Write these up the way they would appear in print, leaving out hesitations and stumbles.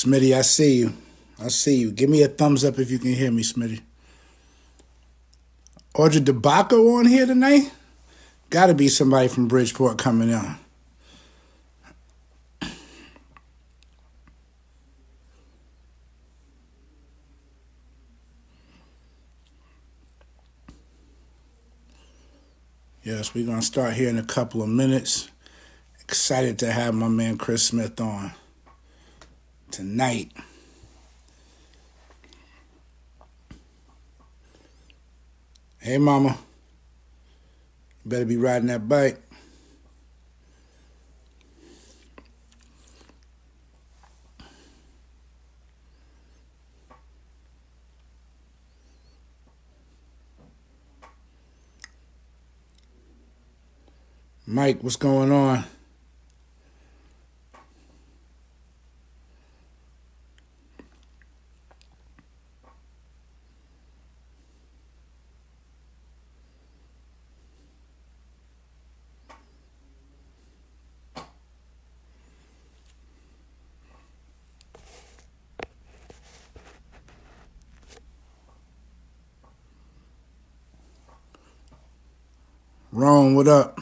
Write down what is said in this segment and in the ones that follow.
Smitty, I see you. I see you. Give me a thumbs up if you can hear me, Smitty. Audrey DeBacco on here tonight? Got to be somebody from Bridgeport coming on. Yes, we're going to start here in a couple of minutes. Excited to have my man Chris Smith on tonight. Hey, mama. You better be riding that bike. Mike, what's going on? Ron, what up?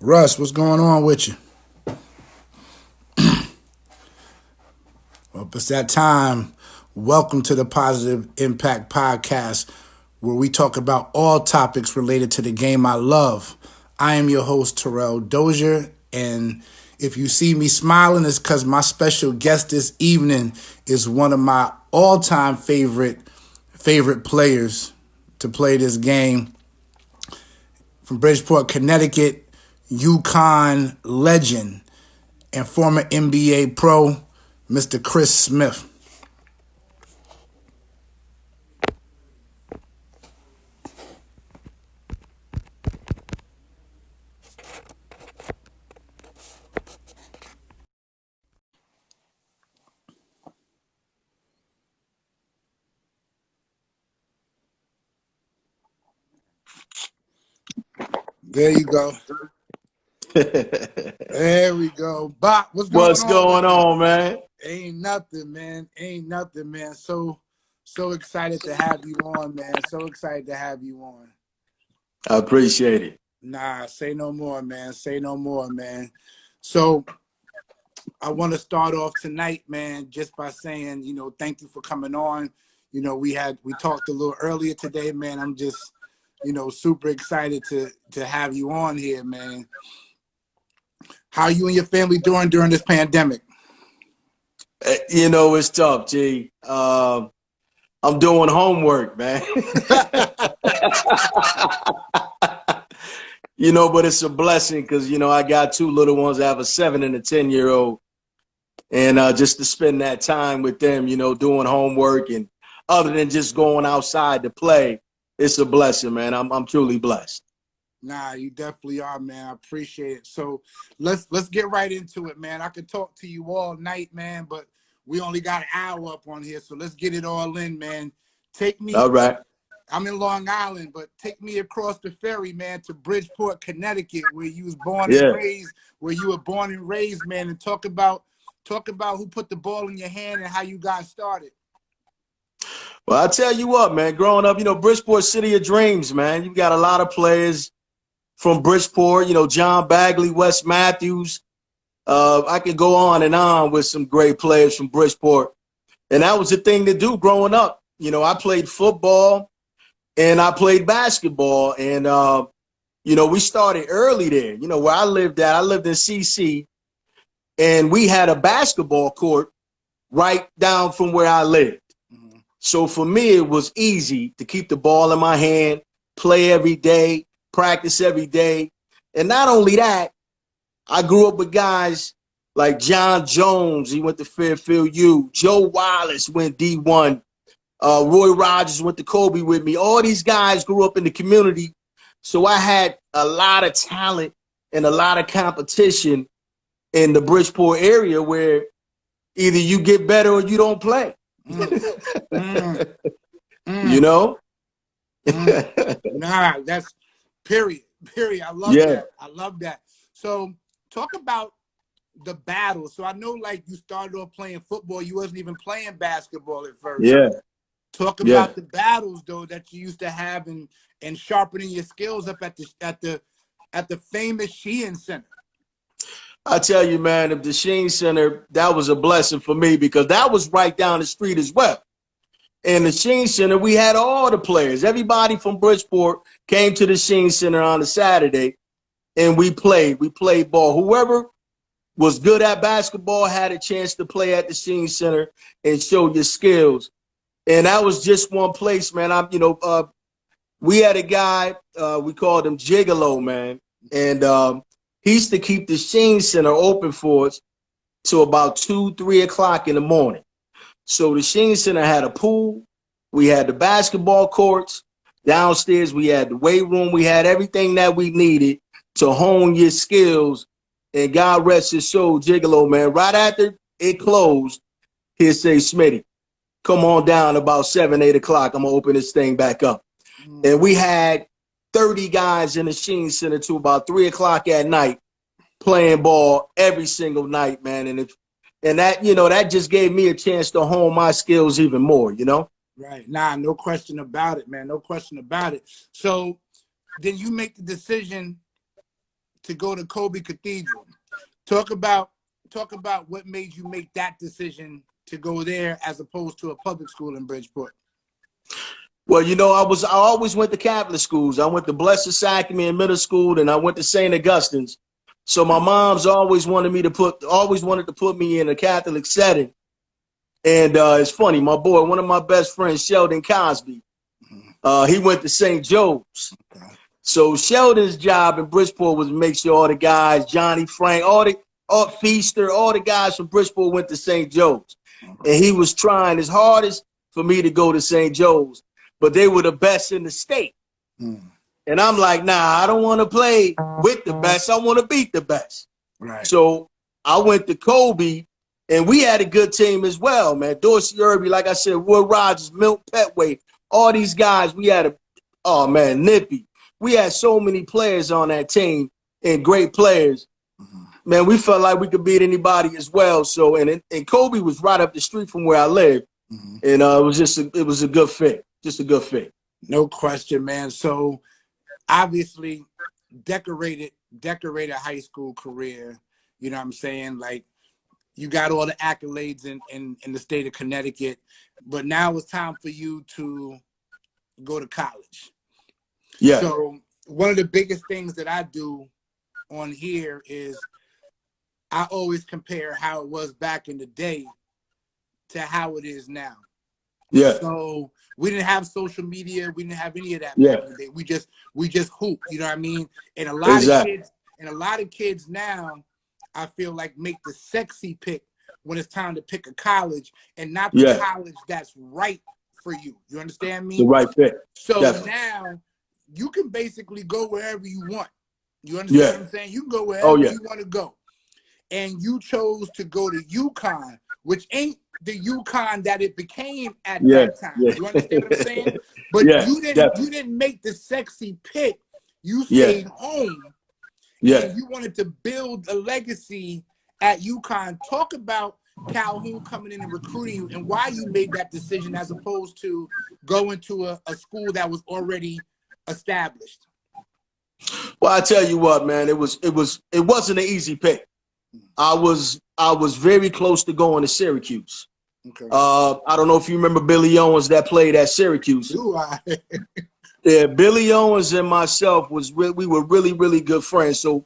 Russ, what's going on with you? Well, it's that time. Welcome to the Positive Impact Podcast, where we talk about all topics related to the game I love. I am your host, Terrell Dozier, and if you see me smiling, it's because my special guest this evening is one of my all-time favorite players to play this game. From Bridgeport, Connecticut, UCONN legend and former NBA pro, Mr. Chris Smith. There you go. There we go. Bop, what's going on? What's going on, man? Ain't nothing, man. Ain't nothing, man. So excited to have you on, man. So excited to have you on. I appreciate it. Nah, say no more, man. Say no more, man. So I want to start off tonight, man, just by saying, thank you for coming on. We talked a little earlier today, man. I'm just, super excited to have you on here, man. How are you and your family doing during this pandemic? It's tough, G. I'm doing homework, man. But it's a blessing because, I got two little ones. I have a 7 and a 10-year-old. And just to spend that time with them, doing homework and other than just going outside to play, it's a blessing, man. I'm truly blessed. Nah, you definitely are, man. I appreciate it. So let's get right into it, man. I could talk to you all night, man, but we only got an hour up on here, so let's get it all in, man. Take me. All right. I'm in Long Island, but take me across the ferry, man, to Bridgeport, Connecticut, where you was born and raised, man, and talk about who put the ball in your hand and how you got started. Well, I tell you what, man, growing up, Bridgeport, city of dreams, man. You got a lot of players from Bridgeport, John Bagley, Wes Matthews. I could go on and on with some great players from Bridgeport. And that was the thing to do growing up. I played football and I played basketball. And, we started early there. Where I lived at, I lived in CC. And we had a basketball court right down from where I lived. Mm-hmm. So for me, it was easy to keep the ball in my hand, play every day, practice every day. And not only that, I grew up with guys Like John Jones, he went to Fairfield U. Joe Wallace went D1. Roy Rogers went to Kobe with me. All these guys grew up in the community. So I had a lot of talent and a lot of competition in the Bridgeport area where either you get better or you don't play. You know? Nah, that's period. I love that. I love that. So talk about the battle. So I know like you started off playing football. You wasn't even playing basketball at first. Yeah. Talk about the battles though that you used to have and sharpening your skills up at the famous Sheehan Center. I tell you, man, if the Sheen Center, that was a blessing for me because that was right down the street as well. In the Sheen Center, we had all the players. Everybody from Bridgeport came to the Sheen Center on a Saturday, and we played. We played ball. Whoever was good at basketball had a chance to play at the Sheen Center and show your skills. And that was just one place, man. We had a guy, we called him Gigolo, man. And he used to keep the Sheen Center open for us till about 2, 3 o'clock in the morning. So the Sheen Center had a pool. We had the basketball courts. Downstairs, we had the weight room. We had everything that we needed to hone your skills. And God rest his soul, Gigolo, man. Right after it closed, he'd say, Smitty, come on down about 7, 8 o'clock. I'm going to open this thing back up. And we had 30 guys in the Sheen Center to about 3 o'clock at night playing ball every single night, man. And that, that just gave me a chance to hone my skills even more, Right. Nah, no question about it, man. No question about it. So then you make the decision to go to Kobe Cathedral. Talk about what made you make that decision to go there as opposed to a public school in Bridgeport. Well, I always went to Catholic schools. I went to Blessed Sacrament in middle school, and I went to St. Augustine's. So my mom's always wanted to put me in a Catholic setting. And it's funny, my boy, one of my best friends, Sheldon Cosby, he went to St. Joe's. So Sheldon's job in Bridgeport was to make sure all the guys, Johnny Frank, all Feaster, all the guys from Bridgeport went to St. Joe's. And he was trying his hardest for me to go to St. Joe's, but they were the best in the state. And I'm like, nah, I don't want to play with the best. I want to beat the best. Right. So I went to Kobe, and we had a good team as well, man. Dorsey Irby, like I said, Roy Rogers, Milt Petway, all these guys. We had Nippy. We had so many players on that team and great players. Man, we felt like we could beat anybody as well. So, and Kobe was right up the street from where I lived. And it was a good fit, just a good fit. No question, man. So obviously decorated high school career, you know what I'm saying? Like you got all the accolades in the state of Connecticut, but now it's time for you to go to college. Yeah. So one of the biggest things that I do on here is I always compare how it was back in the day to how it is now. Yeah. So we didn't have social media. We didn't have any of that back in the day. We just hoop. You know what I mean? And a lot of kids now, I feel like make the sexy pick when it's time to pick a college and not the college that's right for you. You understand me? The right fit. So now you can basically go wherever you want. You understand what I'm saying? You can go wherever you want to go. And you chose to go to UCONN, which ain't the UCONN that it became at that time. You understand what I'm saying? But you didn't make the sexy pick. You stayed home. And you wanted to build a legacy at UCONN. Talk about Calhoun coming in and recruiting you and why you made that decision as opposed to going to a school that was already established. Well, I tell you what, man, it wasn't an easy pick. I was very close to going to Syracuse. Okay. I don't know if you remember Billy Owens that played at Syracuse. Do I? Yeah, Billy Owens and myself we were really, really good friends. So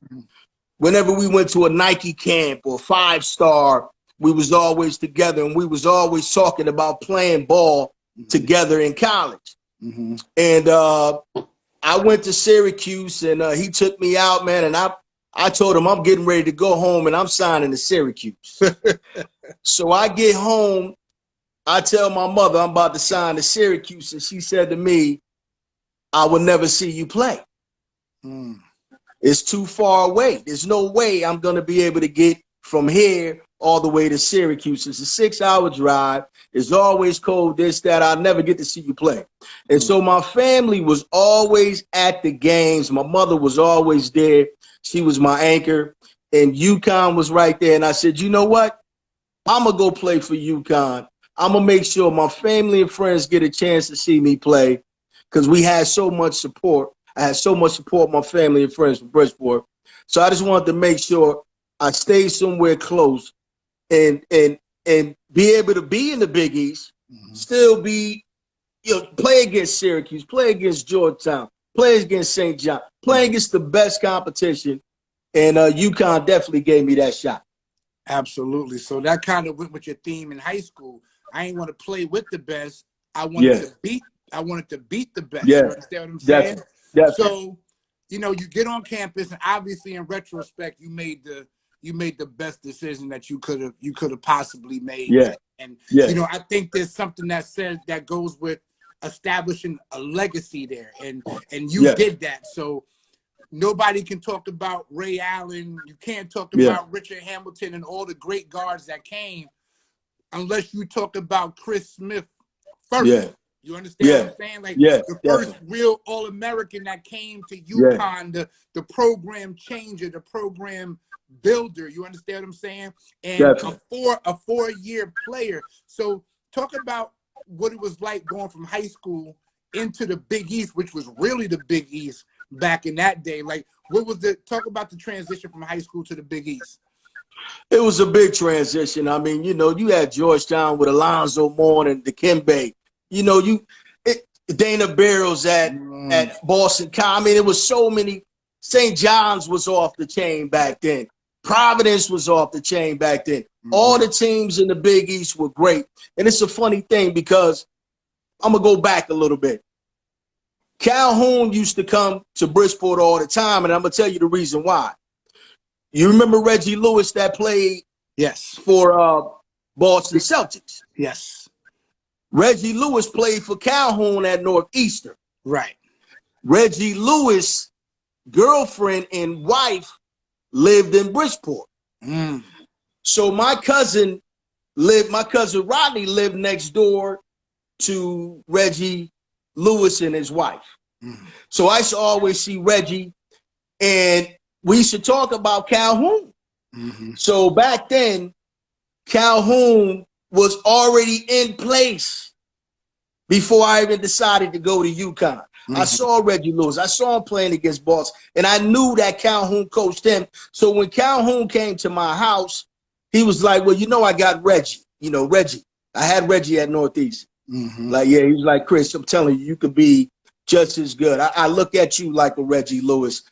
whenever we went to a Nike camp or 5-star, we was always together and we was always talking about playing ball together in college. And I went to Syracuse and he took me out, man, and I told him I'm getting ready to go home and I'm signing to Syracuse. So I get home, I tell my mother I'm about to sign to Syracuse, and she said to me, I will never see you play. It's too far away. There's no way I'm going to be able to get from here all the way to Syracuse. It's a 6-hour drive. It's always cold, this, that. I'll never get to see you play. And so my family was always at the games. My mother was always there. She was my anchor. And UCONN was right there. And I said, you know what? I'm going to go play for UCONN. I'm going to make sure my family and friends get a chance to see me play, because we had so much support. I had so much support, my family and friends from Bridgeport. So I just wanted to make sure I stayed somewhere close and be able to be in the Big East, still be, play against Syracuse, play against Georgetown, play against St. John, play against the best competition. And UCONN definitely gave me that shot. Absolutely. So that kind of went with your theme in high school. I ain't want to play with the best. I wanted to beat the best. Yeah. You understand what I'm saying? Definitely. So, you get on campus, and obviously in retrospect, you made the best decision that you could have possibly made. Yeah. And yeah. I think there's something that goes with establishing a legacy there. And you did that. So nobody can talk about Ray Allen. You can't talk about Richard Hamilton and all the great guards that came unless you talk about Chris Smith first. Yeah. You understand what I'm saying? Like the first real All-American that came to UCONN, the program changer, the program builder. You understand what I'm saying? And a four-year player. So talk about what it was like going from high school into the Big East, which was really the Big East back in that day. Like, talk about the transition from high school to the Big East. It was a big transition. I mean, you had Georgetown with Alonzo Moore and Dikembe. Dana Barrows at Boston College. I mean, it was so many. St. John's was off the chain back then. Providence was off the chain back then. All the teams in the Big East were great. And it's a funny thing because I'm going to go back a little bit. Calhoun used to come to Bridgeport all the time, and I'm going to tell you the reason why. You remember Reggie Lewis that played for Boston Celtics? Yes. Reggie Lewis played for Calhoun at Northeastern. Right. Reggie Lewis' girlfriend and wife lived in Bridgeport. So my cousin Rodney lived next door to Reggie Lewis and his wife. So I used to always see Reggie, and we used to talk about Calhoun. So back then, Calhoun was already in place before I even decided to go to UCONN. I saw Reggie Lewis. I saw him playing against Boston, and I knew that Calhoun coached him. So when Calhoun came to my house, he was like, well, I got Reggie. Reggie. I had Reggie at Northeast. Like, he was like, Chris, I'm telling you, you could be just as good. I look at you like a Reggie Lewis.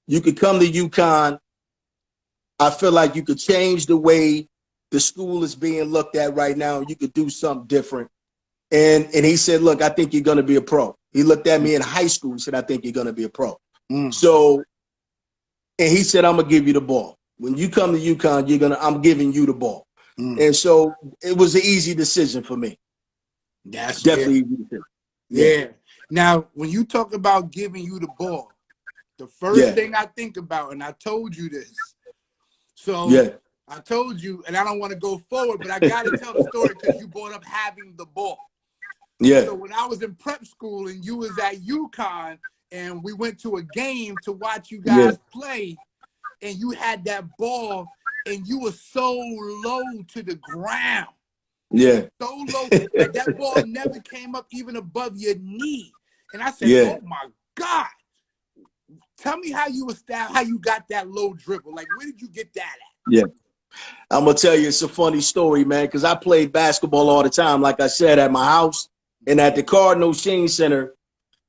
You could come to UCONN. I feel like you could change the way the school is being looked at right now. You could do something different. And he said, look, I think you're going to be a pro. He looked at me in high school and said, I think you're going to be a pro. So, and he said, I'm going to give you the ball. When you come to UCONN, I'm giving you the ball. And so it was an easy decision for me. That's definitely easy decision. Yeah. Now, when you talk about giving you the ball, the first thing I think about, and I told you this. So I told you, and I don't want to go forward, but I got to tell the story because you brought up having the ball. So when I was in prep school and you was at UCONN and we went to a game to watch you guys play, and you had that ball and you were so low to the ground. So low that that ball never came up even above your knee. And I said, oh my God. Tell me how you got that low dribble. Like, where did you get that at? I'm going to tell you, it's a funny story, man, because I played basketball all the time, like I said, at my house and at the Cardinal Sheen Center.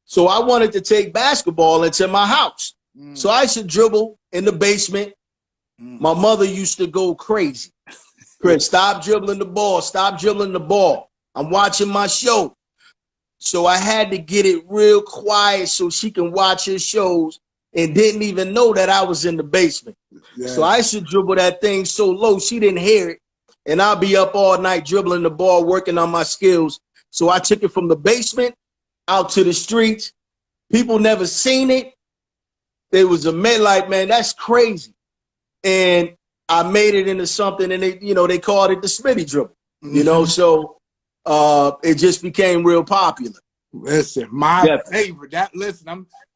So I wanted to take basketball into my house. So I used to dribble in the basement. My mother used to go crazy. Chris, stop dribbling the ball. Stop dribbling the ball. I'm watching my show. So I had to get it real quiet so she can watch her shows and didn't even know that I was in the basement. Yeah. So I used to dribble that thing so low she didn't hear it. And I'll be up all night dribbling the ball, working on my skills. So I took it from the basement out to the streets. People never seen it. It was a man like, man, that's crazy. And I made it into something, and they called it the Smitty dribble. So it just became real popular. Listen, my favorite.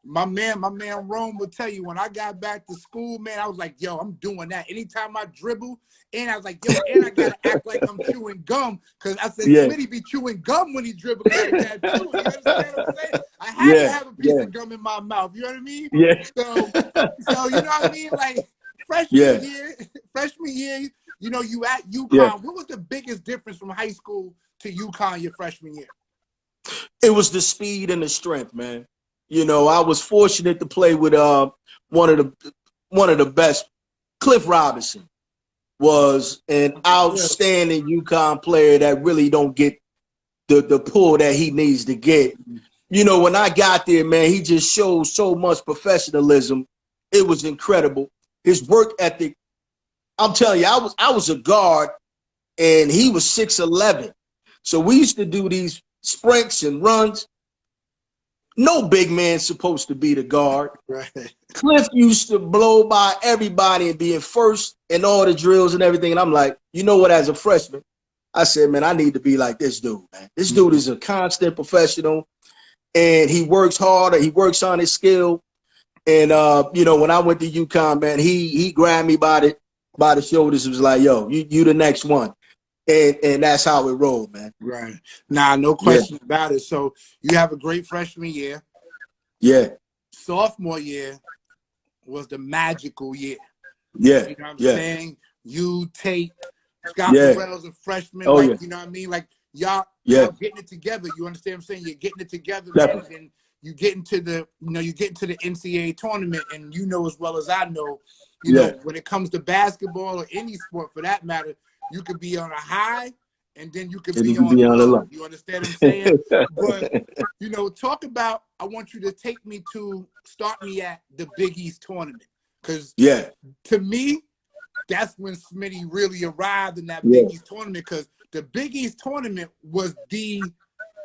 My man Rome will tell you, when I got back to school, man, I was like, yo, I'm doing that. Anytime I dribble, and I was like, yo, and I gotta act like I'm chewing gum, because I said, Smitty be chewing gum when he dribbles like that too. You understand what I'm saying? I had to have a piece of gum in my mouth. You know what I mean? Yeah. So you know what I mean? Like freshman year, you at UConn. Yeah. What was the biggest difference from high school to UConn your freshman year? It was the speed and the strength, man. I was fortunate to play with one of the best. Cliff Robinson was an outstanding UConn player that really don't get the pull that he needs to get. When I got there, man, he just showed so much professionalism. It was incredible. His work ethic. I'm telling you, I was a guard, and he was 6'11". So we used to do these sprints and runs. No big man's supposed to be the guard. Right. Cliff used to blow by everybody and be in first in all the drills and everything. And I'm like, you know what, as a freshman, I said, man, I need to be like this dude, man. This dude is a constant professional, and he works hard. He works on his skill. And, when I went to UConn, man, he grabbed me by the shoulders and was like, yo, you the next one. And that's how it rolled, man. Right. Nah, no question about it. So you have a great freshman year. Yeah. Sophomore year was the magical year. Yeah. You know what I'm saying? You take Scott Burrell's a freshman. You know what I mean? Like y'all getting it together. You understand what I'm saying? You're getting it together, man. And then you get into the, NCAA tournament, and as well as I know, when it comes to basketball or any sport for that matter, you could be on a high, and then you could be on the low. You understand what I'm saying? But, talk about, I want you to start me at the Big East tournament. Because to me, that's when Smitty really arrived in that Big East tournament, because the Big East tournament was the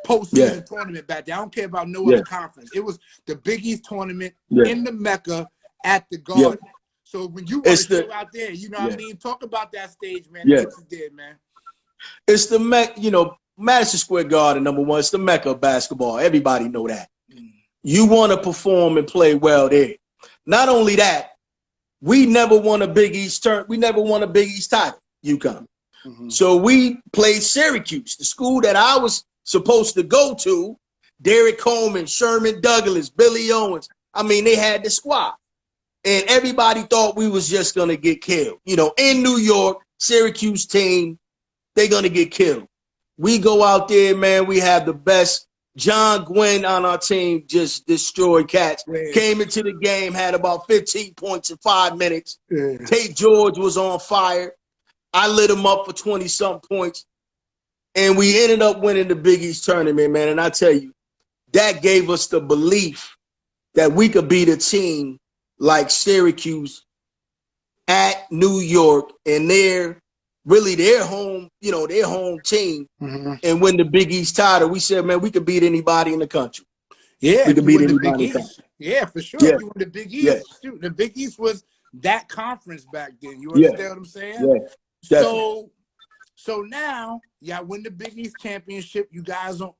postseason tournament back then. I don't care about no other conference. It was the Big East tournament in the Mecca at the Garden. So when you want to show out there, what I mean? Talk about that stage, man. What you did, man. It's the Madison Square Garden, number one. It's the Mecca of basketball. Everybody know that. You want to perform and play well there. Not only that, we never won a Big East We never won a Big East title, UConn. So we played Syracuse, the school that I was supposed to go to. Derek Coleman, Sherman Douglas, Billy Owens. I mean, they had the squad. And everybody thought we was just going to get killed. In New York, Syracuse team, they're going to get killed. We go out there, man. We have the best. John Gwynn on our team just destroyed cats. Came into the game, had about 15 points in 5 minutes. Tate George was on fire. I lit him up for 20-something points. And we ended up winning the Big East tournament, man. And I tell you, that gave us the belief that we could beat a team like Syracuse at New York, and their home, their home team, and win the Big East title. We said, man, we could beat anybody in the country. Yeah, we could beat anybody in the country. Yeah, for sure. You won the Big East. Shoot, the Big East was that conference back then. You understand what I'm saying? Yeah. So now, win the Big East championship. You guys are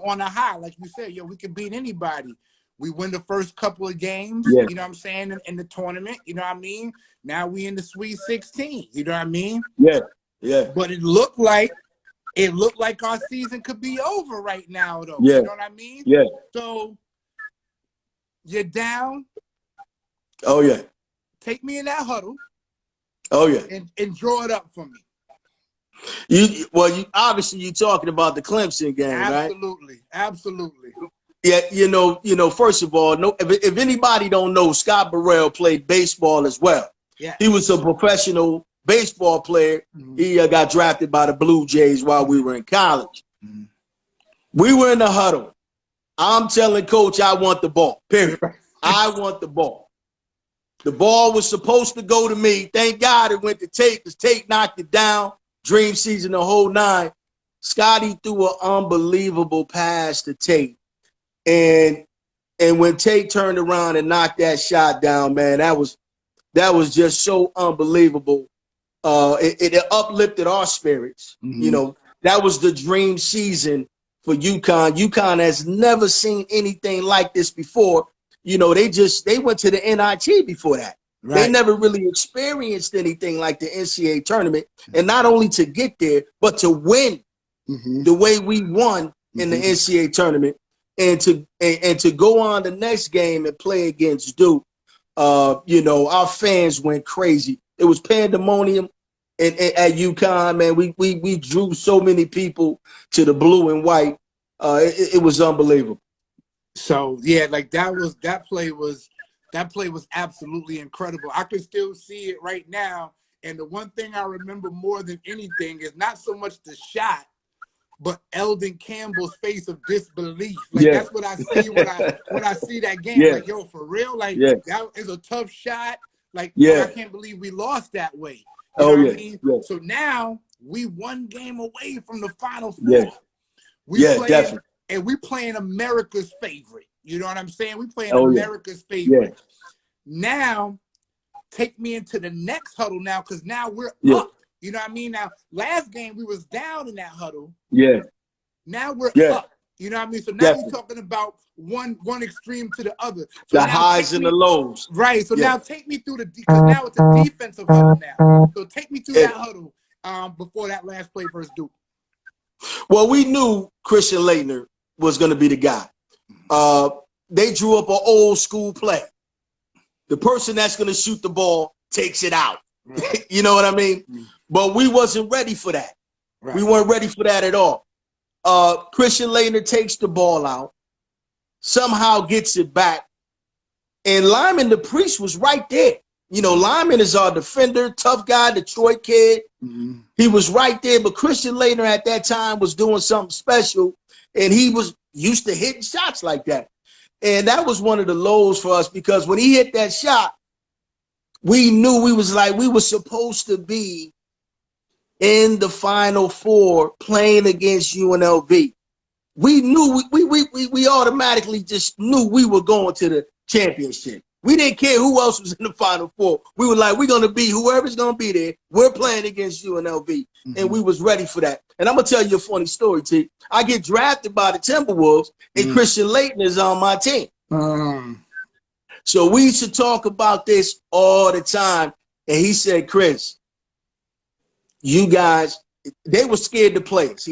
on a high, like you said. We can beat anybody. We win the first couple of games, you know what I'm saying, in the tournament, you know what I mean? Now we in the Sweet 16, you know what I mean? Yeah. But it looked like our season could be over right now, though. You know what I mean? Yeah. So you're down. Oh, yeah. Take me in that huddle. Oh, yeah. And draw it up for me. You obviously you're talking about the Clemson game, right? Absolutely. Yeah, first of all, if anybody don't know, Scott Burrell played baseball as well. Yeah. He was a professional baseball player. He got drafted by the Blue Jays while we were in college. We were in the huddle. I'm telling Coach I want the ball, period. I want the ball. The ball was supposed to go to me. Thank God it went to Tate because Tate knocked it down. Dream season, the whole nine. Scotty threw an unbelievable pass to Tate. And when Tate turned around and knocked that shot down, man, that was just so unbelievable. It uplifted our spirits. You know, that was the dream season for UCONN. UCONN has never seen anything like this before. You know, they went to the NIT before that. Right. They never really experienced anything like the NCAA tournament. And not only to get there, but to win the way we won in the NCAA tournament and to go on the next game and play against Duke. You know, our fans went crazy. It was pandemonium at UConn, man. We drew so many people to the blue and white. It was unbelievable. So yeah, like that play was absolutely incredible. I can still see it right now. And the one thing I remember more than anything is not so much the shot, but Eldon Campbell's face of disbelief. Like that's what I see when I see that game. Like, yo, for real, like that is a tough shot. Like, I can't believe we lost that way. You know what I mean? So now we one game away from the Final Four. Definitely. And we playing America's favorite. You know what I'm saying? We playing America's favorite. Now, take me into the next huddle now, because now we're up. You know what I mean? Now, last game we was down in that huddle. Now we're up. You know what I mean? So now you're talking about one extreme to the other. So the highs and the lows. Right. So now take me through because now it's a defensive huddle now. So take me through that huddle before that last play versus Duke. Well, we knew Christian Laettner was going to be the guy. They drew up an old school play. The person that's going to shoot the ball takes it out. Right. You know what I mean? But we wasn't ready for that. Right. We weren't ready for that at all. Christian Laettner takes the ball out, somehow gets it back, and Lyman the Priest was right there. You know, Lyman is our defender, tough guy, Detroit kid. He was right there, but Christian Laettner at that time was doing something special, and he was used to hitting shots like that. And that was one of the lows for us, because when he hit that shot, we knew we were supposed to be in the Final Four playing against UNLV. We knew we automatically just knew we were going to the championship. We didn't care who else was in the Final Four. We were like, we're going to be whoever's going to be there. We're playing against UNLV. And we was ready for that. And I'm going to tell you a funny story, T. I get drafted by the Timberwolves, and Christian Laettner is on my team. So we used to talk about this all the time. And he said, Chris, you guys, they were scared to play us.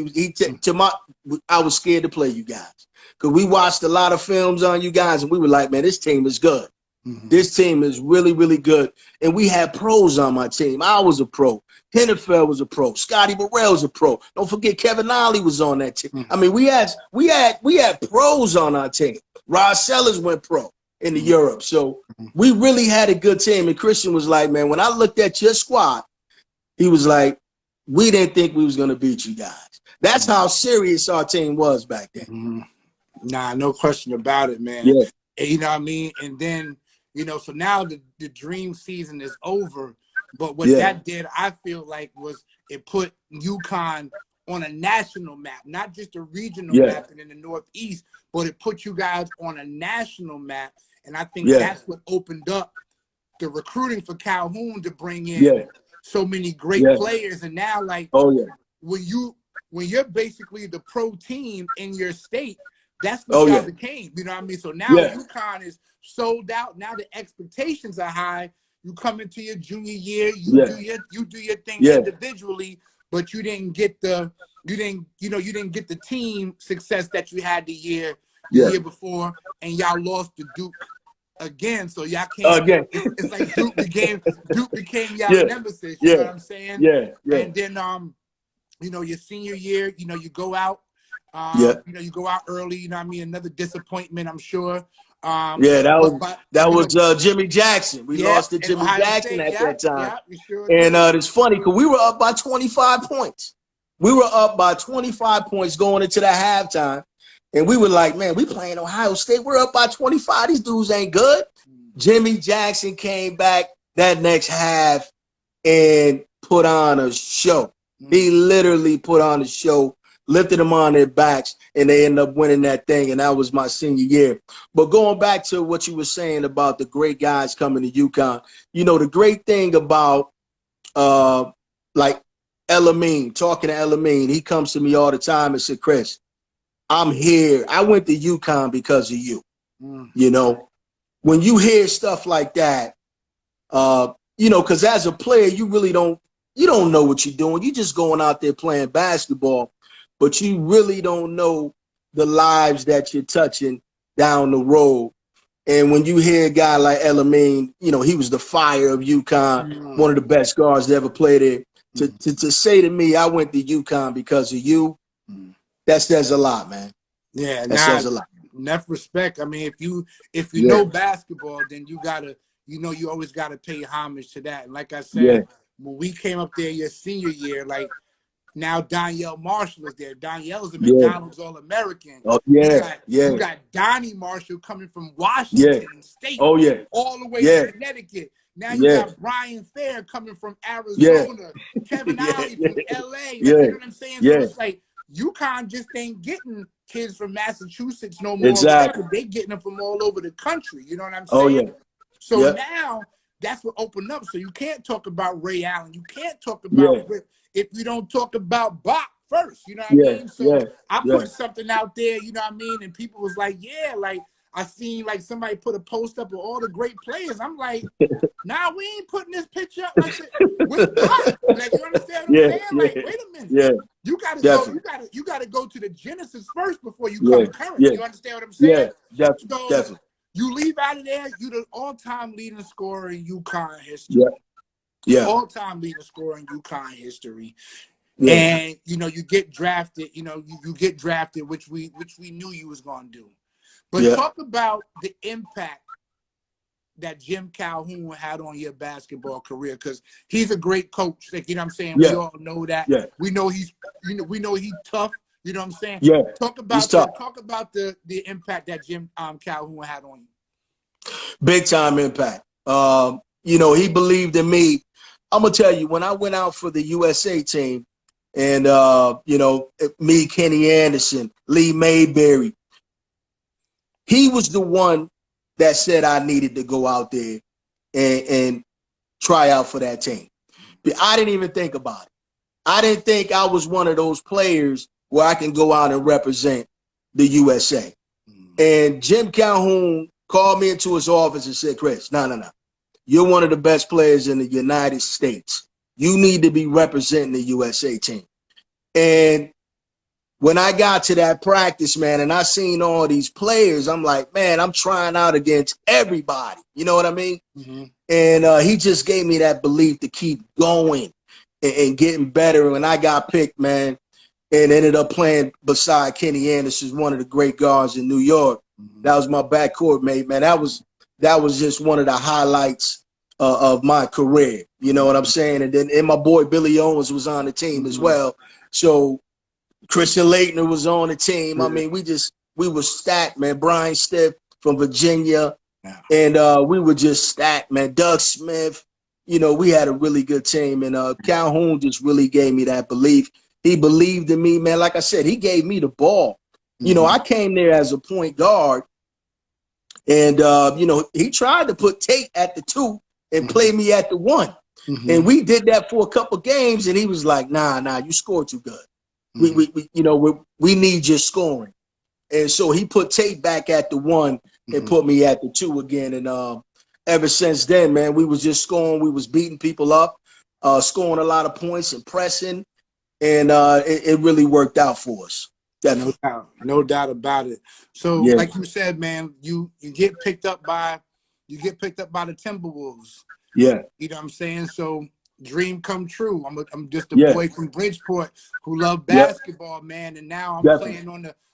I was scared to play you guys, because we watched a lot of films on you guys, and we were like, man, this team is good. This team is really, really good. And we had pros on my team. I was a pro. Hennefeld was a pro. Scotty Burrell was a pro. Don't forget Kevin Ollie was on that team. I mean, we had pros on our team. Ross Sellers went pro in the Europe. So we really had a good team. And Christian was like, man, when I looked at your squad, he was like, we didn't think we was going to beat you guys. That's how serious our team was back then. Nah, no question about it, man. Yeah. You know what I mean? And then, you know, so now the dream season is over. But what that did, I feel like, was it put UConn on a national map, not just a regional map and in the Northeast, but it put you guys on a national map. And I think that's what opened up the recruiting for Calhoun to bring in so many great players. And now, like, when you're basically the pro team in your state, that's what y'all became. You know what I mean? So now UConn is sold out. Now the expectations are high. You come into your junior year, you do your thing individually, but you didn't get the team success that you had the year before, and y'all lost to Duke again. So y'all can't. It's like Duke became y'all nemesis. You know what I'm saying? And then you know, your senior year, you know, you go out. You know, you go out early. You know what I mean? Another disappointment, I'm sure. That was Jimmy Jackson. We lost to Jimmy Jackson at that time. And it's funny because we were up by 25 points. We were up by 25 points going into the halftime. And we were like, man, we playing Ohio State. We're up by 25. These dudes ain't good. Jimmy Jackson came back that next half and put on a show. He literally put on a show, lifted them on their backs, and they ended up winning that thing. And that was my senior year. But going back to what you were saying about the great guys coming to UConn, you know, the great thing about like Elamine, talking to Elamine, he comes to me all the time and said, Chris, I'm here. I went to UConn because of you. You know, when you hear stuff like that, you know, because as a player, you really don't know what you're doing. You're just going out there playing basketball, but you really don't know the lives that you're touching down the road. And when you hear a guy like Elamine, you know, he was the fire of UConn, one of the best guards that ever played there. To say to me, I went to UConn because of you, that says a lot, man. Yeah, that says a lot. Enough respect. I mean, if you know basketball, then you gotta, you know, you always gotta pay homage to that. And like I said, when we came up there your senior year, like now Donyell Marshall is there. Donyell's a McDonald's All-American. Oh, you got Donnie Marshall coming from Washington State. Oh, yeah. All the way to Connecticut. Now you got Brian Fair coming from Arizona. Kevin Ollie from LA. Like, you know what I'm saying? So it's like UConn just ain't getting kids from Massachusetts no more. Exactly. They getting them from all over the country. You know what I'm saying? So now that's what opened up. So you can't talk about Ray Allen. You can't talk about Rip if you don't talk about Bach first. You know what I mean? So I put something out there, you know what I mean? And people was like, yeah, like I seen like somebody put a post up of all the great players. I'm like, nah, we ain't putting this picture up. Like, with Bach. Like, you understand what I'm saying? Like, wait a minute. You gotta go, you gotta go to the Genesis first before you come current. You understand what I'm saying? So you leave out of there, you the all-time leading scorer in UConn history. All-time leading scorer in UConn history. And you know, you get drafted, you know, you get drafted, which we knew you was gonna do. But talk about the impact that Jim Calhoun had on your basketball career, because he's a great coach. Like, you know what I'm saying? We all know that. We know he's tough. You know what I'm saying? Talk about the impact that Jim Calhoun had on you. Big time impact. You know, he believed in me. I'm gonna tell you, when I went out for the USA team, and you know, me, Kenny Anderson, Lee Mayberry, he was the one that said I needed to go out there and try out for that team. But I didn't even think about it. I didn't think I was one of those players where I can go out and represent the USA. And Jim Calhoun called me into his office and said, Chris, no. You're one of the best players in the United States. You need to be representing the USA team. And when I got to that practice, man, and I seen all these players, I'm like, man, I'm trying out against everybody. You know what I mean? And he just gave me that belief to keep going and getting better. And I got picked, man, and ended up playing beside Kenny Anderson, one of the great guards in New York. That was my backcourt mate, man. That was just one of the highlights of my career. You know what I'm saying? And my boy Billy Owens was on the team as well. So Christian Laettner was on the team. I mean, we were stacked, man. Brian Stiff from Virginia. And we were just stacked, man. Doug Smith, you know, we had a really good team. And Calhoun just really gave me that belief. He believed in me, man. Like I said, he gave me the ball. You know, I came there as a point guard. And, you know, he tried to put Tate at the 2 and play me at the 1. And we did that for a couple games. And he was like, nah, you scored too good. We you know, we need your scoring. And so he put Tate back at the 1 and put me at the 2 again. And ever since then, man, we was just scoring. We was beating people up, scoring a lot of points and pressing. And it really worked out for us. Definitely. No doubt about it. So like you said, man, you get picked up by the Timberwolves. You know what I'm saying? So dream come true. I'm just a boy from Bridgeport who loved basketball, man, and now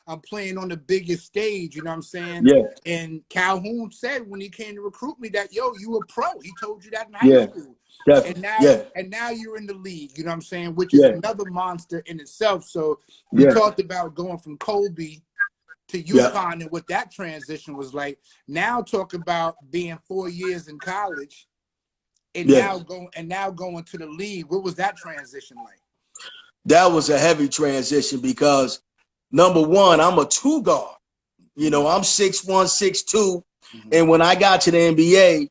I'm playing on the biggest stage, you know what I'm saying? And Calhoun said when he came to recruit me that, yo, you a pro. He told you that in high school. And now you're in the league, you know what I'm saying, which is another monster in itself. So we talked about going from Kobe to UConn and what that transition was like. Now talk about being 4 years in college and now going to the league. What was that transition like? That was a heavy transition because number one, I'm a two guard. You know, I'm 6'1", 6'2", and when I got to the NBA,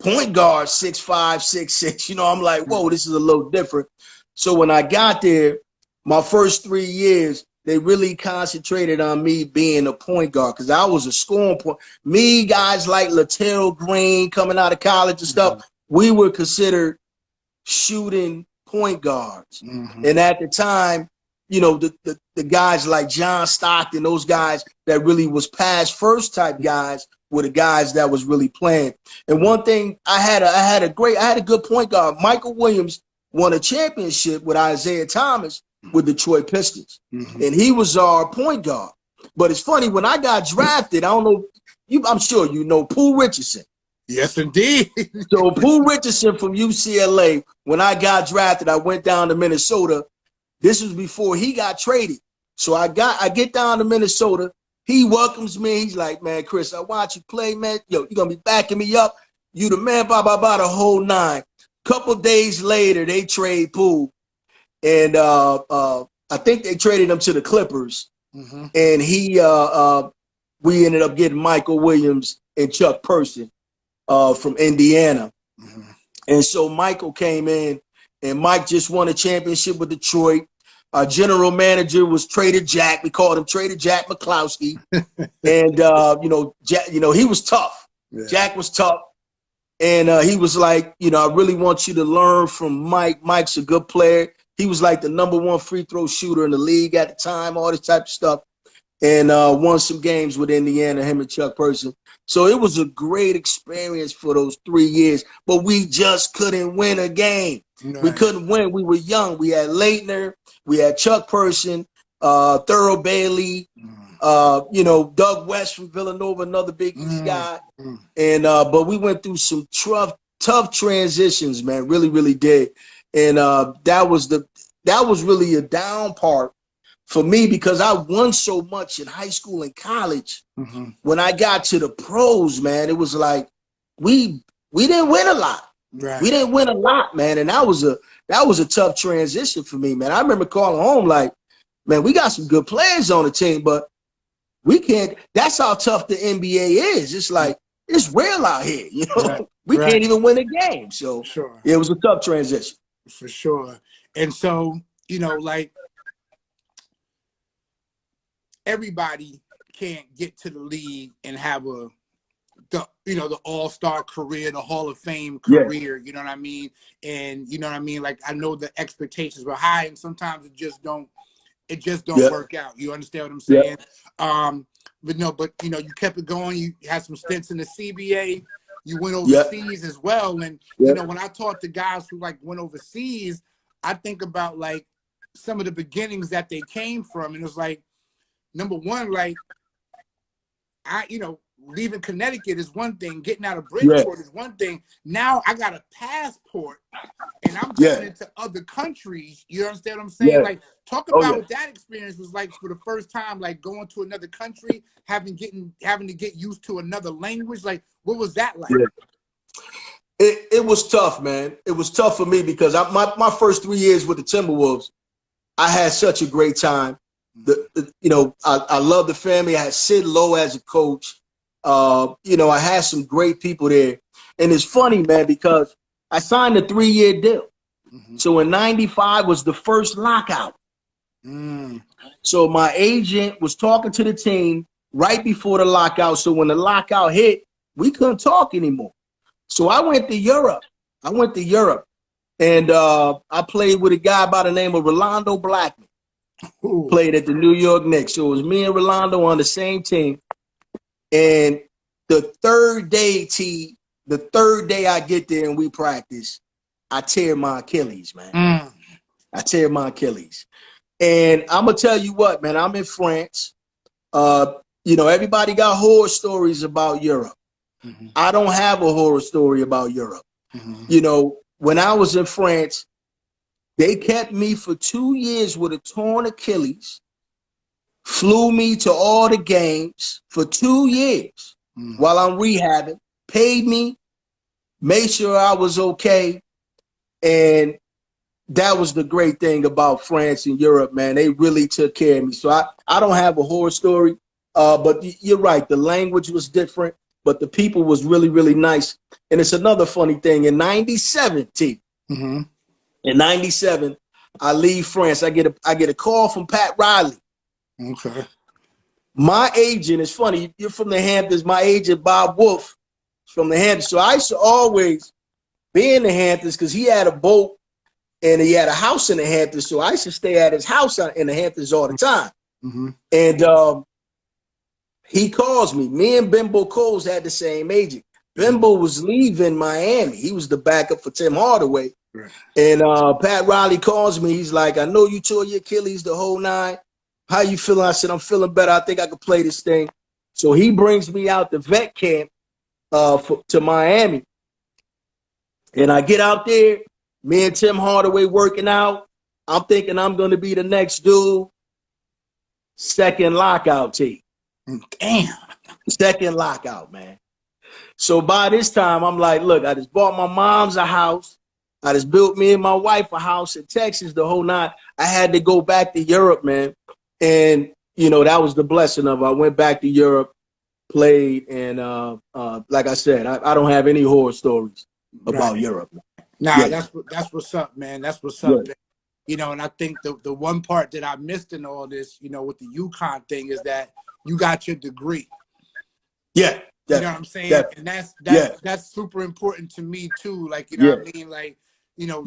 point guard 6'5", 6'6". You know, I'm like, whoa, this is a little different. So when I got there, my first 3 years, they really concentrated on me being a point guard because I was a scoring point. Me, guys like Laterrell Green coming out of college and stuff, we were considered shooting point guards. And at the time, you know, the guys like John Stockton, those guys that really was pass first type guys were the guys that was really playing. And one thing, I had a good point guard. Michael Williams won a championship with Isaiah Thomas with Detroit Pistons. And he was our point guard. But it's funny, when I got drafted, I don't know, I'm sure you know Pooh Richardson. Yes, indeed. So Pooh Richardson from UCLA, when I got drafted, I went down to Minnesota. This was before he got traded. So I get down to Minnesota. He welcomes me. He's like, man, Chris, I watch you play, man. Yo, you're going to be backing me up. You the man, blah, blah, blah, the whole nine. Couple days later, they trade Pooh. And I think they traded him to the Clippers. And we ended up getting Michael Williams and Chuck Person from Indiana. And so Michael came in, and Mike just won a championship with Detroit. Our general manager was Trader Jack. We called him Trader Jack McCloskey. And he was tough. Jack was tough. And he was like, I really want you to learn from Mike. Mike's a good player. He was like the #1 free throw shooter in the league at the time, all this type of stuff. And won some games with Indiana, him and Chuck Person. So it was a great experience for those 3 years, but we just couldn't win a game. Nice. We couldn't win. We were young. We had Leitner, we had Chuck Person, Thurl Bailey, Doug West from Villanova, another Big East guy. And but we went through some tough transitions, man. Really, really did. And that was really a down part for me because I won so much in high school and college. When I got to the pros, man, it was like we didn't win a lot. Right. We didn't win a lot, man, and that was a tough transition for me, man. I remember calling home like, man, we got some good players on the team, but we can't. That's how tough the NBA is. It's like it's real out here, you know. Right. We can't even win a game. So it was a tough transition for sure. And so like, everybody can't get to the league and have the all-star career, the Hall of Fame career, you know what I mean? And you know what I mean? Like, I know the expectations were high and sometimes it just don't work out. You understand what I'm saying? But you kept it going. You had some stints in the CBA. You went overseas as well. And when I talk to guys who like went overseas, I think about like some of the beginnings that they came from, and it was like, number one, like leaving Connecticut is one thing. Getting out of Bridgeport is one thing. Now I got a passport and I'm going into other countries. You understand what I'm saying? Like, talk about what that experience was like for the first time, like going to another country, having to get used to another language. Like, what was that like? It was tough, man. It was tough for me because my first 3 years with the Timberwolves, I had such a great time. I love the family. I had Sid Lowe as a coach. I had some great people there. And it's funny, man, because I signed a 3-year deal. So in '95 was the first lockout. So my agent was talking to the team right before the lockout. So when the lockout hit, we couldn't talk anymore. So I went to Europe. And I played with a guy by the name of Rolando Blackman. Played at the New York Knicks. So it was me and Rolando on the same team. And the third day I get there and we practice, I tear my Achilles, man. I tear my Achilles. And I'm going to tell you what, man, I'm in France. Everybody got horror stories about Europe. I don't have a horror story about Europe. When I was in France, they kept me for 2 years with a torn Achilles, flew me to all the games for 2 years while I'm rehabbing, paid me, made sure I was okay. And that was the great thing about France and Europe, man. They really took care of me. So I don't have a horror story, but you're right. The language was different, but the people was really, really nice. And it's another funny thing. In 97, in 97, I leave France. I get a call from Pat Riley. Okay. My agent, is funny, you're from the Hamptons. My agent, Bob Wolf, is from the Hamptons. So I used to always be in the Hamptons because he had a boat and he had a house in the Hamptons. So I used to stay at his house in the Hamptons all the time. And he calls me. Me and Bimbo Coles had the same agent. Bimbo was leaving Miami. He was the backup for Tim Hardaway. And Pat Riley calls me. He's like, I know you tore your Achilles the whole nine. How you feeling? I said, I'm feeling better. I think I could play this thing. So he brings me out to vet camp to Miami. And I get out there, me and Tim Hardaway working out. I'm thinking I'm going to be the next dude. Second lockout, T. Damn. Second lockout, man. So by this time, I'm like, look, I just bought my mom's a house. I just built me and my wife a house in Texas the whole night. I had to go back to Europe, man. And, you know, that was the blessing of it. I went back to Europe, played, and like I said, I don't have any horror stories about Europe. Nah, that's what's up, man. That's what's up. Man. You know, and I think the one part that I missed in all this, you know, with the UCONN thing is that you got your degree. Yeah. You know what I'm saying? And that's super important to me too. Like, you know what I mean? Like, you know,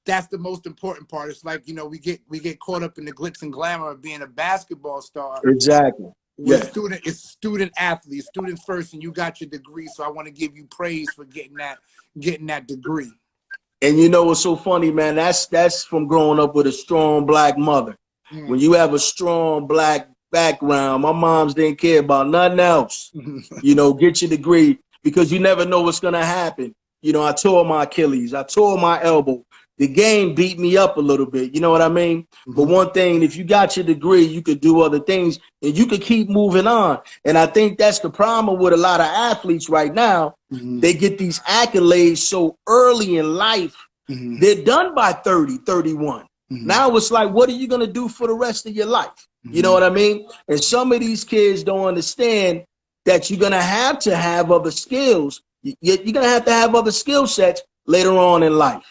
that's the most important part. It's like, you know, we get caught up in the glitz and glamour of being a basketball star. Exactly. It's student athletes, students first, and you got your degree. So I want to give you praise for getting that degree. And you know what's so funny, man? That's from growing up with a strong black mother. When you have a strong black background, my moms didn't care about nothing else. You know, get your degree because you never know what's gonna happen. You know, I tore my Achilles, I tore my elbow. The game beat me up a little bit, you know what I mean? But one thing, if you got your degree, you could do other things and you could keep moving on. And I think that's the problem with a lot of athletes right now. They get these accolades so early in life. They're done by 30, 31. Now it's like, what are you going to do for the rest of your life? You know what I mean? And some of these kids don't understand that you're going to have other skills. You're going to have other skill sets later on in life.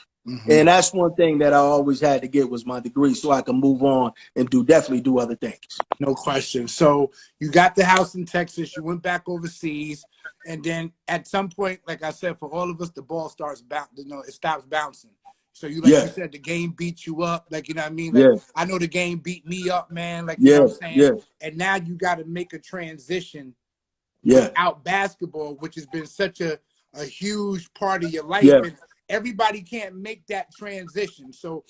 And that's one thing that I always had to get was my degree so I can move on and definitely do other things. No question. So you got the house in Texas, you went back overseas, and then at some point, like I said, for all of us, the ball starts bouncing, it stops bouncing. So you said, the game beat you up, like, you know what I mean? Like, I know the game beat me up, man, like, you know what I'm saying? And now you got to make a transition without basketball, which has been such a huge part of your life. And everybody can't make that transition. So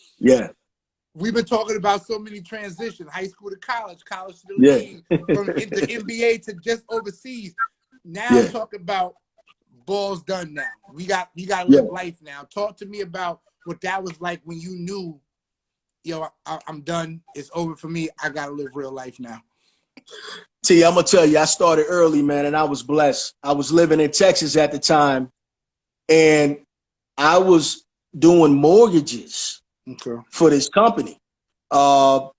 we've been talking about so many transitions: high school to college, college to the league, from the NBA to just overseas. Now talk about ball's done. Now you got to live life now. Talk to me about what that was like when you knew, yo, I'm done. It's over for me. I got to live real life now. T, I'm gonna tell you, I started early, man, and I was blessed. I was living in Texas at the time, and I was doing mortgages for this company. The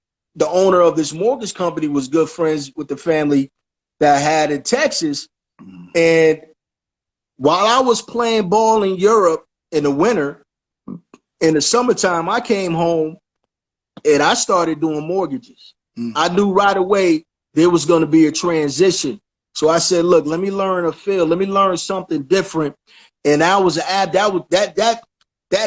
owner of this mortgage company was good friends with the family that I had in Texas. And while I was playing ball in Europe in the winter, in the summertime, I came home and I started doing mortgages. I knew right away there was going to be a transition. So I said, look, let me learn a field. Let me learn something different. And that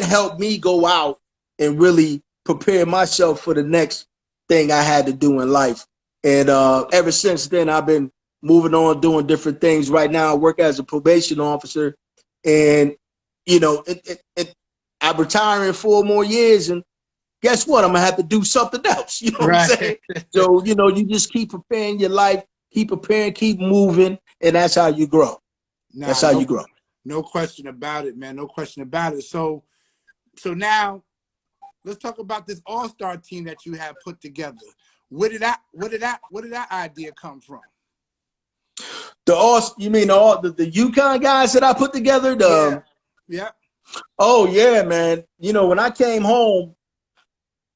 helped me go out and really prepare myself for the next thing I had to do in life. And ever since then, I've been moving on, doing different things. Right now, I work as a probation officer, and you know, I'm retiring 4 more years, and guess what? I'm gonna have to do something else. You know what I'm saying? So you know, you just keep preparing your life, keep preparing, keep moving, and that's how you grow. That's how you grow. No question about it, man. No question about it. So now let's talk about this all-star team that you have put together. Where did that idea come from? You mean the UConn guys that I put together? Yeah. Oh yeah, man. You know, when I came home,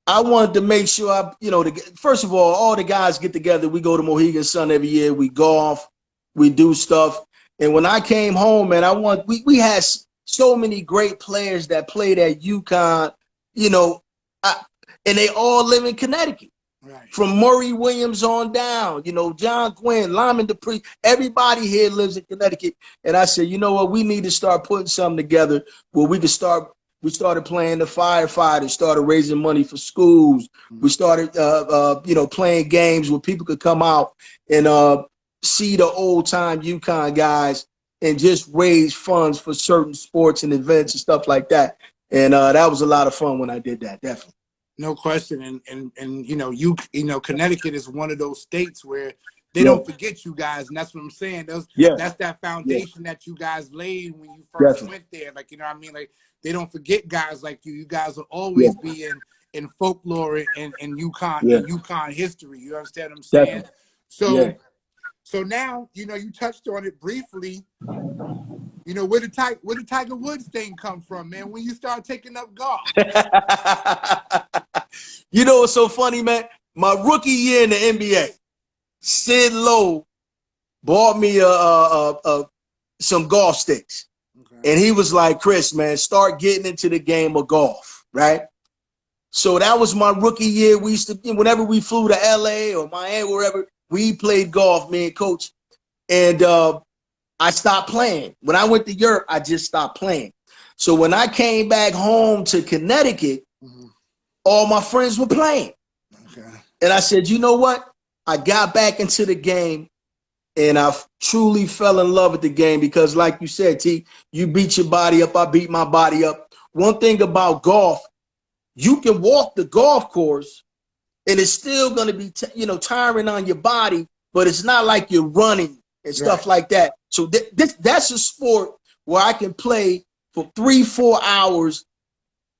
I wanted to make sure first of all the guys get together. We go to Mohegan Sun every year. We golf, we do stuff. And when I came home, man, we had so many great players that played at UConn, and they all live in Connecticut. Right. From Murray Williams on down, John Gwynn, Lyman Dupree, everybody here lives in Connecticut. And I said, you know what, we need to start putting something together where we started playing the firefighters, started raising money for schools. We started, playing games where people could come out and see the old time UConn guys and just raise funds for certain sports and events and stuff like that. And that was a lot of fun when I did that, definitely. No question, and Connecticut is one of those states where they don't forget you guys, and that's what I'm saying. That's that foundation that you guys laid when you first went there. Like, you know what I mean? Like, they don't forget guys like you. You guys will always be in folklore and UConn history. You understand what I'm saying? So now, you touched on it briefly. Where the Tiger Woods thing come from, man? When you start taking up golf? It's so funny, man. My rookie year in the NBA, Sid Lowe bought me some golf sticks. Okay. And he was like, Chris, man, start getting into the game of golf, right? So that was my rookie year. We used to, whenever we flew to LA or Miami, wherever, we played golf, me and Coach. And I stopped playing. When I went to Europe, I just stopped playing. So when I came back home to Connecticut, all my friends were playing. Okay. And I said, you know what? I got back into the game and I truly fell in love with the game because, like you said, T, you beat your body up, I beat my body up. One thing about golf, you can walk the golf course and it's still going to be, tiring on your body, but it's not like you're running and stuff like that. So that's a sport where I can play for 3-4 hours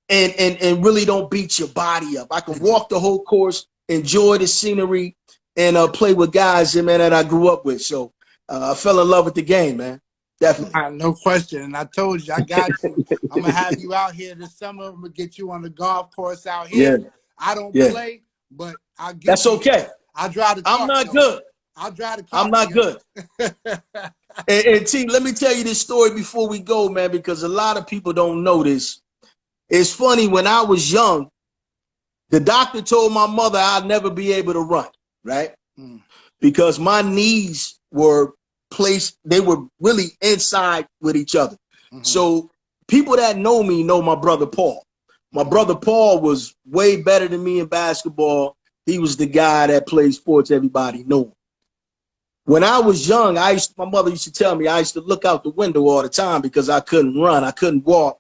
and really don't beat your body up. I can walk the whole course, enjoy the scenery, and play with guys, man, that I grew up with. So I fell in love with the game, man. Definitely. No question. And I told you, I got you. I'm going to have you out here this summer. I'm going to get you on the golf course out here. Yeah. I don't play, but I'll get That's okay. I'll drive the car. I'm not good. I'll drive the car. I'm not good. and T, let me tell you this story before we go, man, because a lot of people don't know this. It's funny, when I was young, the doctor told my mother I'd never be able to run, right? Because my knees were placed, they were really inside with each other. So people that know me know my brother Paul. My brother Paul was way better than me in basketball. He was the guy that played sports everybody knew him. When I was young, my mother used to tell me I used to look out the window all the time because I couldn't run, I couldn't walk.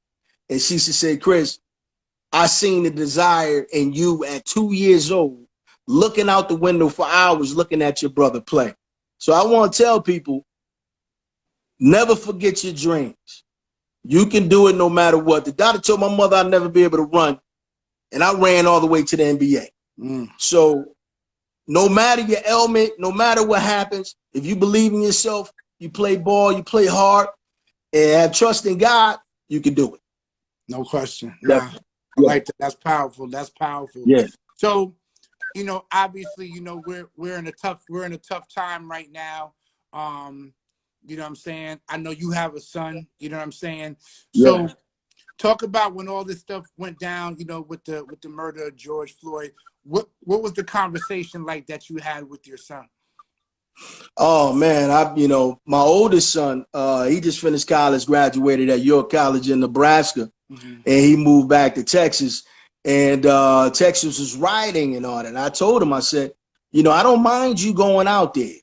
And she used to say, Chris, I seen the desire in you at 2 years old, looking out the window for hours, looking at your brother play. So I want to tell people, never forget your dreams. You can do it no matter what. The doctor told my mother I'd never be able to run, and I ran all the way to the NBA. So no matter your ailment, no matter what happens, if you believe in yourself, you play ball, you play hard, and have trust in God, you can do it. No question. Nah, I like that. That's powerful. That's powerful. Yeah. So, obviously, we're in a tough time right now. You know what I'm saying? I know you have a son, you know what I'm saying? So talk about when all this stuff went down, with the murder of George Floyd. What was the conversation like that you had with your son? Oh man, my oldest son, he just finished college, graduated at York College in Nebraska, and he moved back to Texas. And Texas was rioting and all that. And I told him, I said, I don't mind you going out there,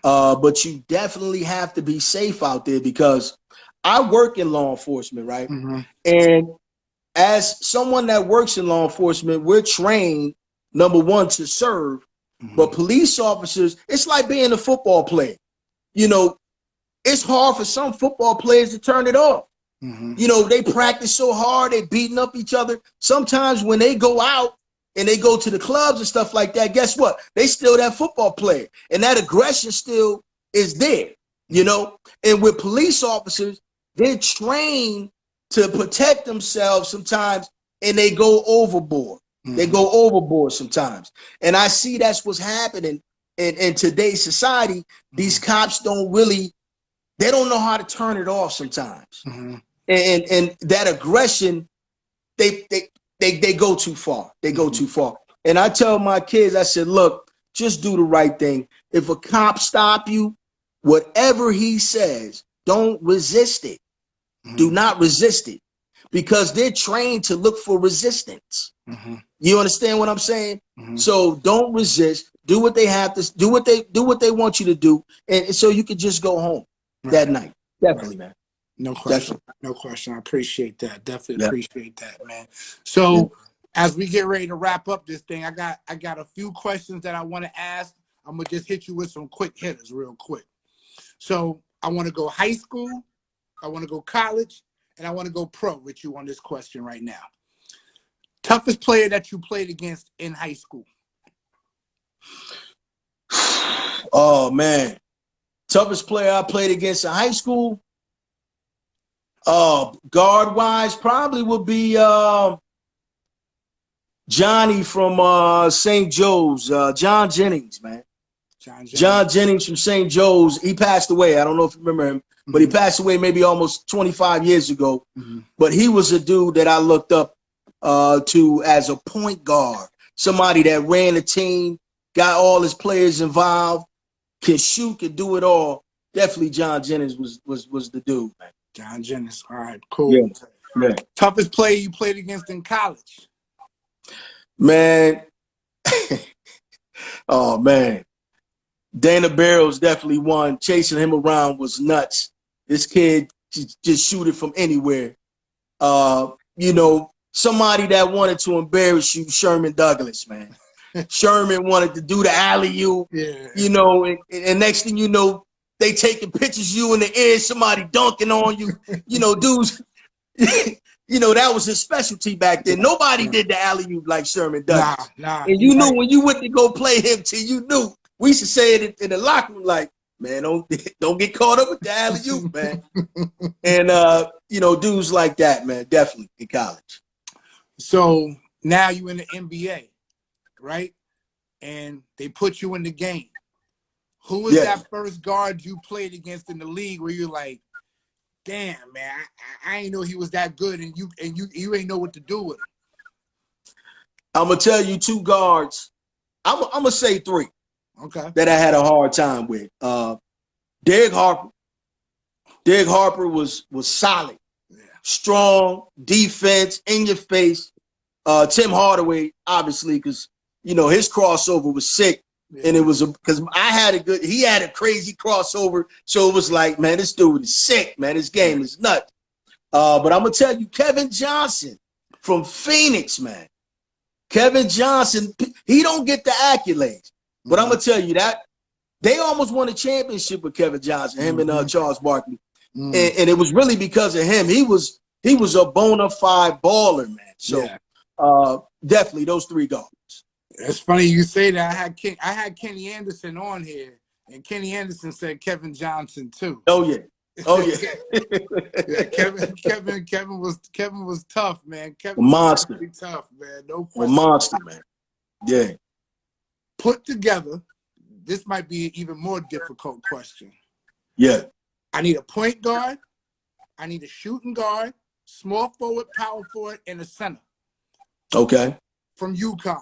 but you definitely have to be safe out there because I work in law enforcement, right? And as someone that works in law enforcement, we're trained, number one, to serve. But police officers, it's like being a football player. It's hard for some football players to turn it off. They practice so hard, they beating up each other. Sometimes when they go out, and they go to the clubs and stuff like that, guess what? They still that football player. And that aggression still is there, you know? And with police officers, they're trained to protect themselves sometimes, and they go overboard. They go overboard sometimes. And I see that's what's happening in today's society. These cops don't really, they don't know how to turn it off sometimes. And that aggression, they go too far. They go too far. And I tell my kids, I said, look, just do the right thing. If a cop stop you, whatever he says, don't resist it. Do not resist it, because they're trained to look for resistance. You understand what I'm saying? So don't resist. Do what they have to do. What they want you to do, and so you can just go home that night. Definitely, man. No question. Definitely. No question. I appreciate that. Definitely appreciate that, man. So as we get ready to wrap up this thing, I got a few questions that I want to ask. I'm gonna just hit you with some quick hitters real quick. So I want to go high school, I want to go college, and I want to go pro with you on this question right now. Toughest player that you played against in high school? Oh, man. Toughest player I played against in high school? Guard-wise, probably would be Johnny from St. Joe's, John Jennings, man. John Jennings from St. Joe's. He passed away. I don't know if you remember him, but he passed away maybe almost 25 years ago. But he was a dude that I looked up to as a point guard, somebody that ran the team, got all his players involved, can shoot, can do it all. Definitely John Jennings was the dude, man. John Jennings. All right, cool. Yeah. Toughest player you played against in college? Man. Oh, man. Dana Barrows definitely won. Chasing him around was nuts. This kid just shoot it from anywhere. You know, somebody that wanted to embarrass you, Sherman Douglas, man. Sherman wanted to do the alley-oop, you know, and next thing you know, they taking pictures of you in the air, somebody dunking on you. You know, dudes, you know, that was his specialty back then. Nobody did the alley-oop like Sherman Douglas. And you knew when you went to go play him till you knew. We used to say it in the locker room like, man, don't get caught up with the alley-oop, man. And, you know, dudes like that, man, definitely in college. So now you in the NBA, right? And they put you in the game. Who was that first guard you played against in the league where you're like, damn, man, I ain't know he was that good, and you ain't know what to do with him? I'm gonna tell you two guards. I'm gonna say three. Okay. That I had a hard time with. Derek Harper. Derek Harper was solid, strong defense, in your face. Tim Hardaway, obviously, because you know his crossover was sick. And it was because he had a crazy crossover. So it was like, man, this dude is sick, man. This game is nuts. But I'm going to tell you, Kevin Johnson from Phoenix, man. Kevin Johnson, he don't get the accolades. But I'm going to tell you that they almost won a championship with Kevin Johnson, him and Charles Barkley. And it was really because of him. He was a bona fide baller, man. So definitely those three guards. It's funny you say that. I had Kenny Anderson on here, and Kenny Anderson said Kevin Johnson too. Oh yeah. Kevin was tough, man. Kevin monster. Was tough, man. No question. A monster, man. Yeah. Put together. This might be an even more difficult question. Yeah. I need a point guard. I need a shooting guard, small forward, power forward, and a center. Okay. From UConn.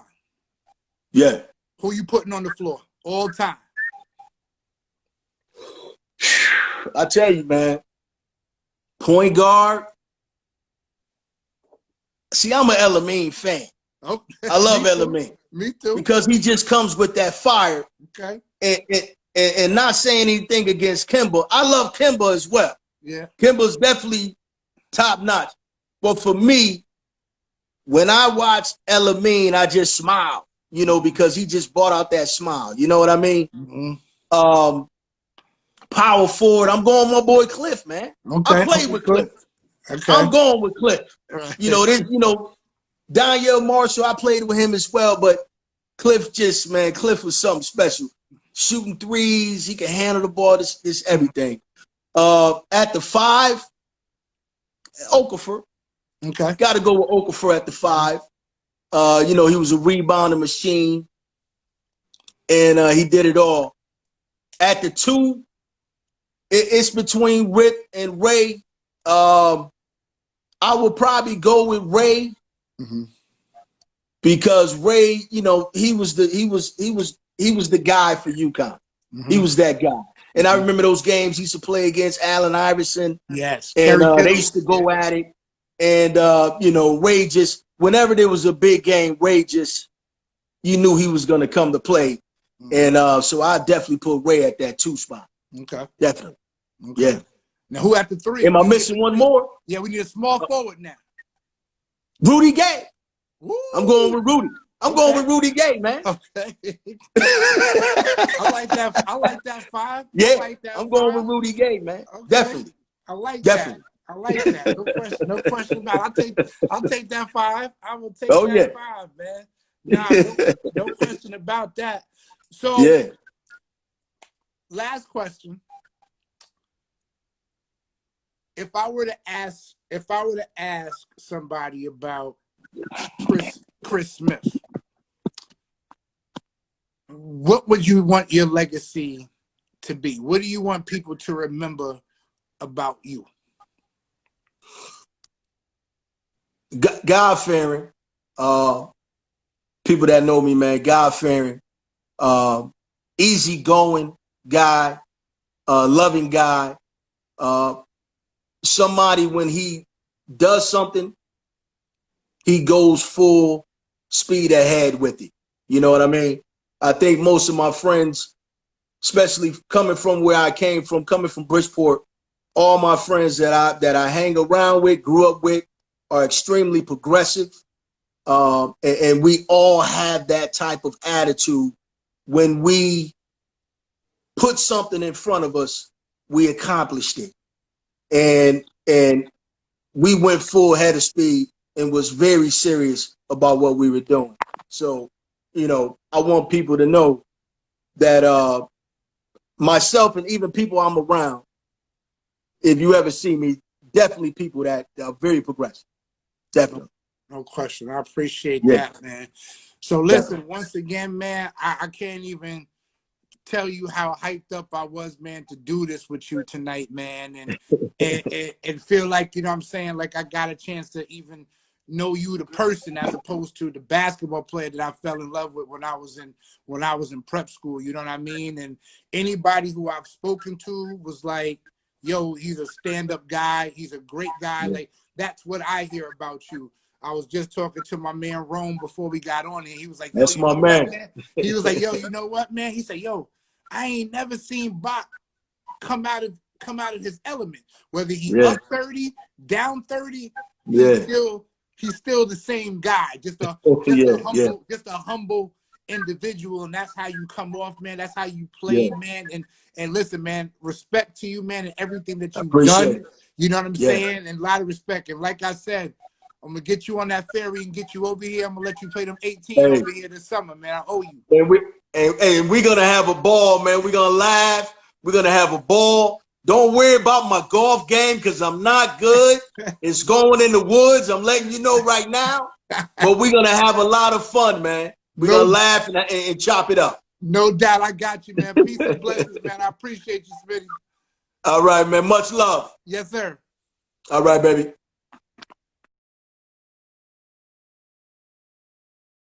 Yeah. Who you putting on the floor all time? I tell you, man. Point guard. See, I'm an Elamine fan. Oh, I love Elamine. Me too. Because he just comes with that fire. Okay. And not saying anything against Kimba. I love Kimba as well. Yeah. Kimba's definitely top notch. But for me, when I watch Elamine, I just smile. You know, because he just brought out that smile. You know what I mean? Power forward. I'm going with my boy Cliff, man. Okay. I played with Cliff. Okay. I'm going with Cliff. You know, Daniel Marshall, I played with him as well, but Cliff Cliff was something special. Shooting threes, he can handle the ball, this everything. At the 5, Okafor. Okay. Got to go with Okafor at the 5. He was a rebounding machine, and he did it all. At the 2, it's between Rip and Ray. I would probably go with Ray because Ray, he was the guy for UConn. He was that guy. And I remember those games he used to play against Allen Iverson. Yes. And they used to go at it. And, Ray just, whenever there was a big game, Ray just, you knew he was going to come to play. And so I definitely put Ray at that 2 spot. Okay. Definitely. Okay. Yeah. Now, who at the 3? Am I missing one more? Yeah, we need a small forward now. Rudy Gay. Woo. I'm going with Rudy. I'm going with Rudy Gay, man. Okay. I like that. I like that 5. Yeah, I like that I'm going 5. with Rudy Gay, man. Okay. Definitely. I like Definitely. that. I like that. No question about it. I'll take that 5. I will take that 5, man. Nah, no question about that. So, last question. If I were to ask somebody about Chris Smith, what would you want your legacy to be? What do you want people to remember about you? God-fearing. People that know me, man, God-fearing, easygoing guy, loving guy, somebody when he does something, he goes full speed ahead with it. You know what I mean? I think most of my friends, especially coming from where I came from, coming from Bridgeport, all my friends that I hang around with, grew up with, are extremely progressive. And we all have that type of attitude. When we put something in front of us, we accomplished it. And we went full head of speed and was very serious about what we were doing. So, I want people to know that myself and even people I'm around, if you ever see me, definitely people that are very progressive. Definitely. No question. I appreciate that, man. So listen, once again, man, I can't even tell you how hyped up I was, man, to do this with you tonight, man, and feel like, you know what I'm saying, like I got a chance to even know you the person as opposed to the basketball player that I fell in love with when I was in prep school, you know what I mean? And anybody who I've spoken to was like, yo, he's a stand-up guy, he's a great guy. Like, that's what I hear about you. I was just talking to my man Rome before we got on here. He was like, yo, that's my man. man. He was like, yo, you know what, man? He said, yo, I ain't never seen Bach come out of his element. Whether he's up 30, down 30, he's still the same guy. Just a humble individual, and that's how you come off, man. That's how you play, man. And listen, man, respect to you, man, and everything that you've done. You know what I'm saying? And a lot of respect. And like I said, I'm going to get you on that ferry and get you over here. I'm going to let you play them 18 over here this summer, man. I owe you. And we're going to have a ball, man. We're going to laugh. We're going to have a ball. Don't worry about my golf game because I'm not good. It's going in the woods. I'm letting you know right now. But we're going to have a lot of fun, man. We're going to laugh and chop it up. No doubt. I got you, man. Peace and blessings, man. I appreciate you, Smitty. All right, man. Much love. Yes, sir. All right, baby.